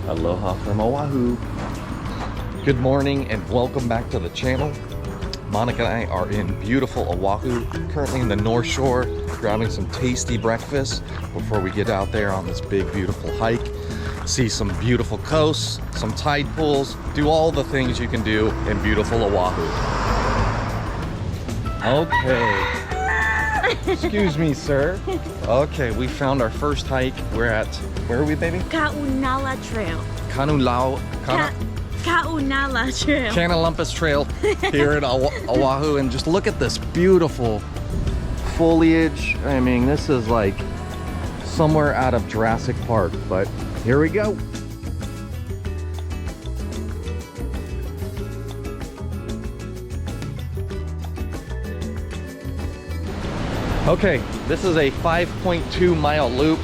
Aloha from Oahu. Good morning and welcome back to the channel. Monica and I are in beautiful Oahu, currently in the North Shore, grabbing some tasty breakfast before we get out there on this big, beautiful hike. See some beautiful coasts, some tide pools, do all the things you can do in beautiful Oahu. Okay. Excuse me, sir. Okay, we found our first hike. We're at, where are we, baby? Kaunala Trail. Kaunala Trail. Kaunala Trail here in Oahu, and just look at this beautiful foliage. I mean, this is like somewhere out of Jurassic Park, but here we go. Okay, this is a 5.2 mile loop,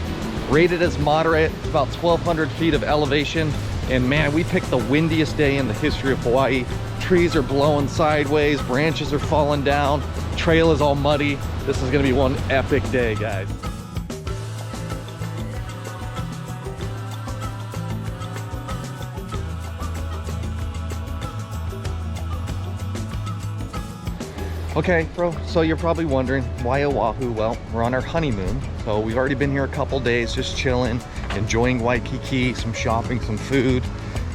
rated as moderate, about 1,200 feet of elevation. And man, we picked the windiest day in the history of Hawaii. Trees are blowing sideways, branches are falling down, trail is all muddy. This is gonna be one epic day, guys. Okay, bro, so you're probably wondering, why Oahu? Well, we're on our honeymoon, so we've already been here a couple days, just chilling, enjoying Waikiki, some shopping, some food,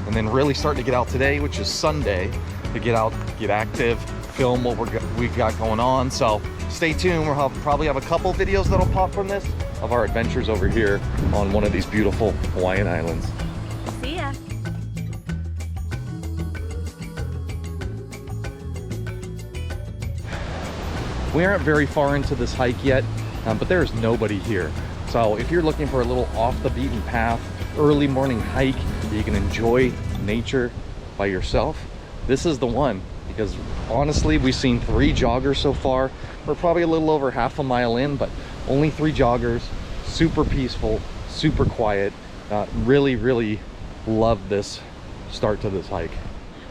and then really starting to get out today, which is Sunday, to get out, get active, film what we've got going on. So stay tuned. We'll probably have a couple videos that'll pop from this of our adventures over here on one of these beautiful Hawaiian islands. See ya. We aren't very far into this hike yet, but there's nobody here. So if you're looking for a little off the beaten path, early morning hike, you can enjoy nature by yourself, this is the one. Because honestly, we've seen 3 joggers so far. We're probably a little over half a mile in, but only 3 joggers, super peaceful, super quiet. Really love this start to this hike.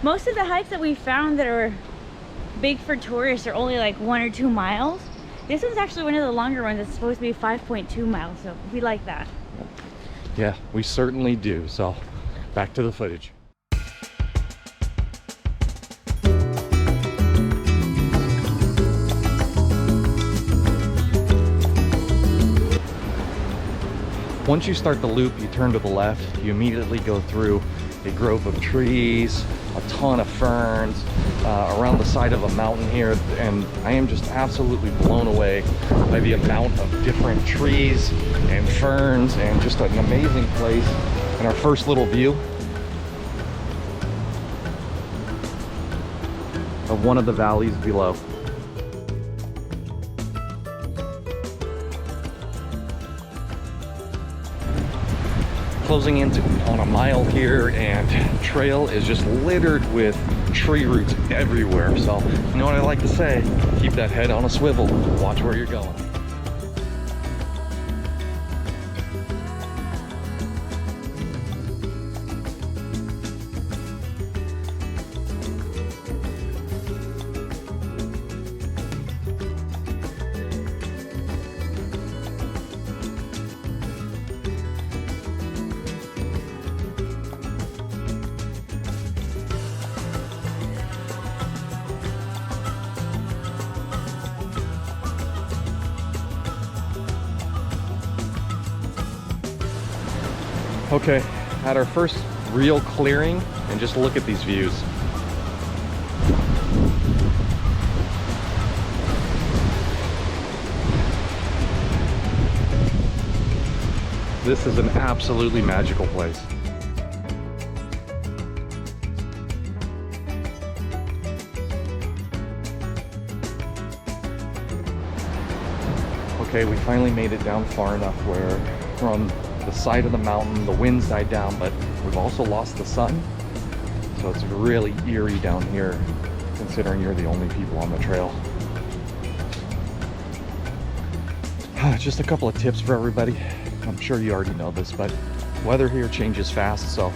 Most of the hikes that we found that are big for tourists are only like 1 or 2 miles. This one's actually one of the longer ones. It's supposed to be 5.2 miles, so we like that. Yeah, we certainly do. So back to the footage. Once you start the loop, you turn to the left, you immediately go through a grove of trees, a ton of ferns, around the side of a mountain here, and I am just absolutely blown away by the amount of different trees and ferns, and just an amazing place. And our first little view of one of the valleys below. Closing into on a mile here, and trail is just littered with tree roots everywhere. So you know what I like to say, keep that head on a swivel, watch where you're going. Okay, at our first real clearing, and just look at these views. This is an absolutely magical place. Okay, we finally made it down far enough where we're on the side of the mountain. The wind's died down, but we've also lost the sun. So it's really eerie down here, considering you're the only people on the trail. Just a couple of tips for everybody. I'm sure you already know this, but weather here changes fast. So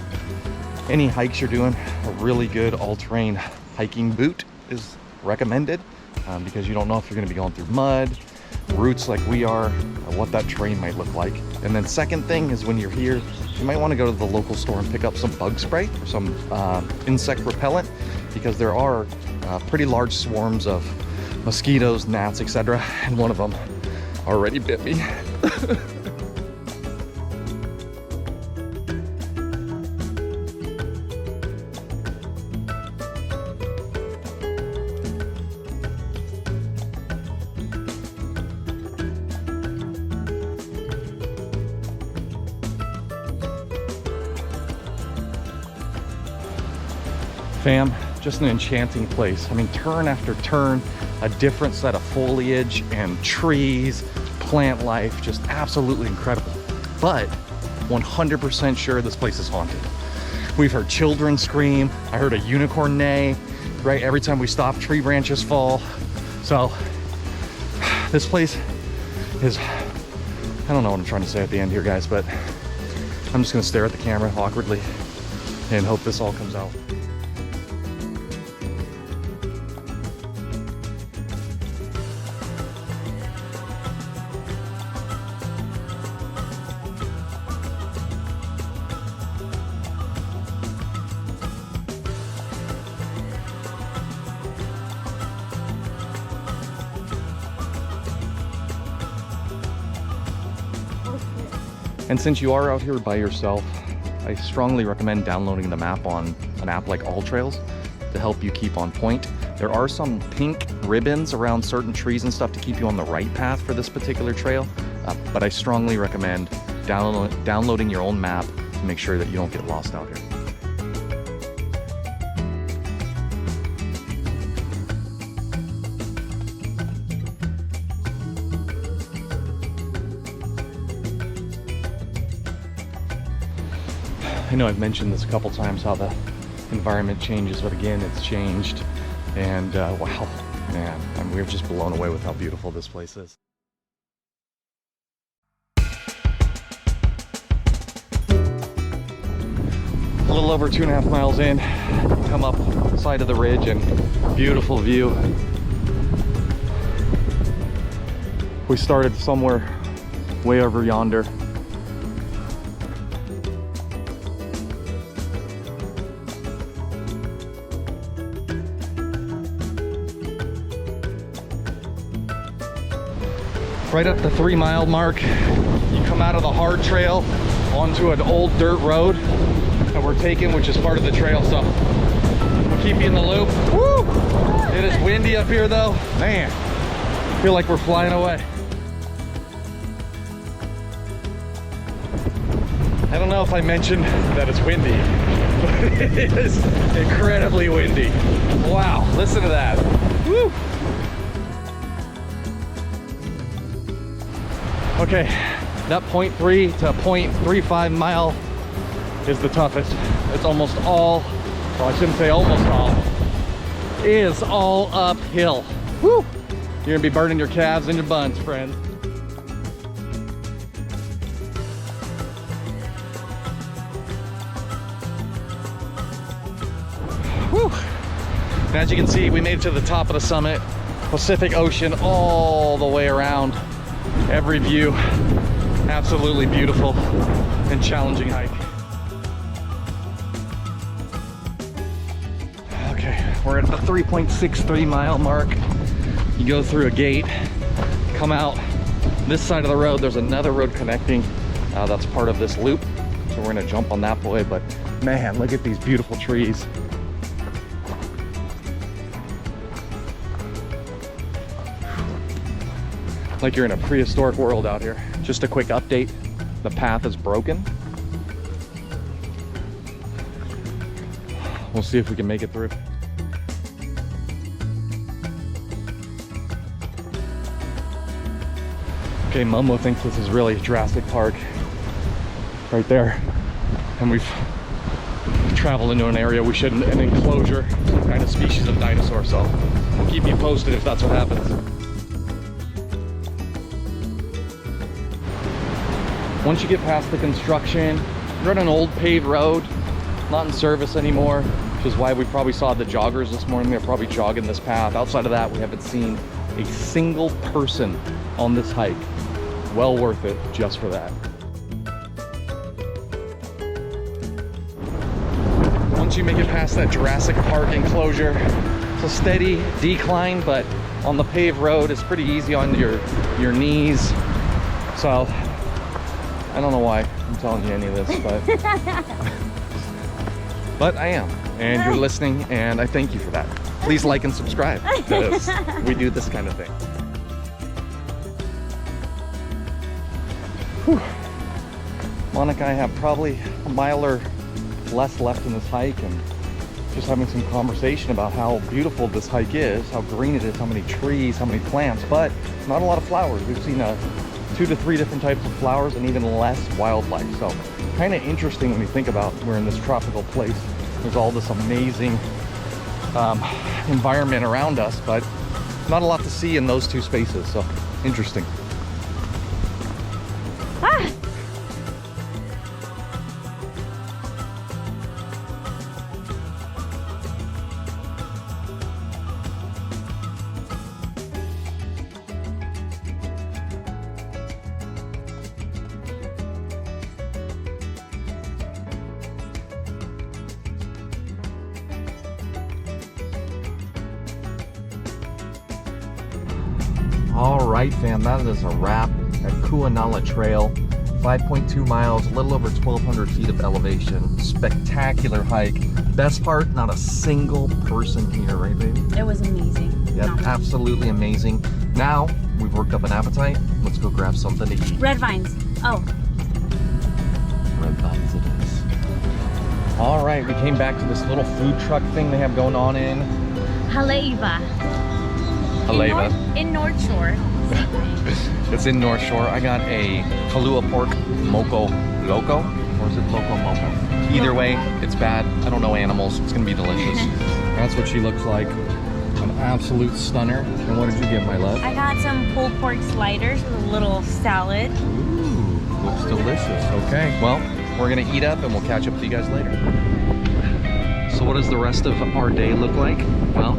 any hikes you're doing, a really good all-terrain hiking boot is recommended, because you don't know if you're going to be going through mud, roots like we are, what that terrain might look like. And then second thing is when you're here, you might want to go to the local store and pick up some bug spray or some insect repellent, because there are pretty large swarms of mosquitoes, gnats, etc. And one of them already bit me. Fam, just an enchanting place. I mean, turn after turn, a different set of foliage and trees, plant life, just absolutely incredible. But 100% sure this place is haunted. We've heard children scream. I heard a unicorn neigh, right? Every time we stop, tree branches fall. So this place is, I don't know what I'm trying to say at the end here, guys, but I'm just gonna stare at the camera awkwardly and hope this all comes out. And since you are out here by yourself, I strongly recommend downloading the map on an app like AllTrails to help you keep on point. There are some pink ribbons around certain trees and stuff to keep you on the right path for this particular trail, but I strongly recommend downloading your own map to make sure that you don't get lost out here. I know I've mentioned this a couple times, how the environment changes, but again, it's changed. And wow, man, we're just blown away with how beautiful this place is. A little over 2.5 miles in, you come up the side of the ridge and beautiful view. We started somewhere way over yonder. Right at the 3-mile mark, you come out of the hard trail onto an old dirt road that we're taking, which is part of the trail, so we'll keep you in the loop. Woo! It is windy up here though. Man, I feel like we're flying away. I don't know if I mentioned that it's windy, but it is incredibly windy. Wow, listen to that. Woo! Okay, that 0.3 to 0.35 mile is the toughest. It's almost all, well, I shouldn't say almost all, is all uphill. Woo! You're gonna be burning your calves and your buns, friends. Woo! And as you can see, we made it to the top of the summit. Pacific Ocean all the way around. Every view, absolutely beautiful and challenging hike. Okay, we're at the 3.63 mile mark. You go through a gate, come out this side of the road. There's another road connecting. That's part of this loop. So we're gonna jump on that boy, but man, look at these beautiful trees. Like you're in a prehistoric world out here. Just a quick update, the path is broken. We'll see if we can make it through. Okay, Momo thinks this is really Jurassic Park right there. And we've traveled into an area we shouldn't, an enclosure, some kind of species of dinosaur, so we'll keep you posted if that's what happens. Once you get past the construction, you're on an old paved road, not in service anymore, which is why we probably saw the joggers this morning. They're probably jogging this path. Outside of that, we haven't seen a single person on this hike. Well worth it just for that. Once you make it past that Jurassic Park enclosure, it's a steady decline, but on the paved road, it's pretty easy on your knees. So I don't know why I'm telling you any of this, but I am, and you're listening, and I thank you for that. Please like and subscribe, because we do this kind of thing. Whew. Monica, I have probably a mile or less left in this hike, and just having some conversation about how beautiful this hike is, how green it is, how many trees, how many plants, but not a lot of flowers. We've seen 2 to 3 different types of flowers and even less wildlife. So kind of interesting when you think about we're in this tropical place. There's all this amazing environment around us, but not a lot to see in those 2 spaces. So interesting. Ah! All right, fam, that is a wrap at Kaunala Trail. 5.2 miles, a little over 1,200 feet of elevation. Spectacular hike. Best part, not a single person here, right, baby? It was amazing. Yeah, No. absolutely amazing. Now, we've worked up an appetite. Let's go grab something to eat. Red vines. Oh, Red vines it is. All right, we came back to this little food truck thing they have going on in Haleiwa. Haleiwa. In North Shore. It's in North Shore. I got a Kalua pork moco loco, or is it loco moco? Either way, it's bad. I don't know animals. It's gonna be delicious. That's what she looks like. An absolute stunner. And what did you get, my love? I got some pulled pork sliders with a little salad. Ooh, looks delicious. Okay, well, we're gonna eat up and we'll catch up with you guys later. So what does the rest of our day look like? Well,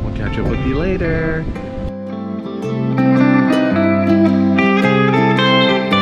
we'll catch up with you later.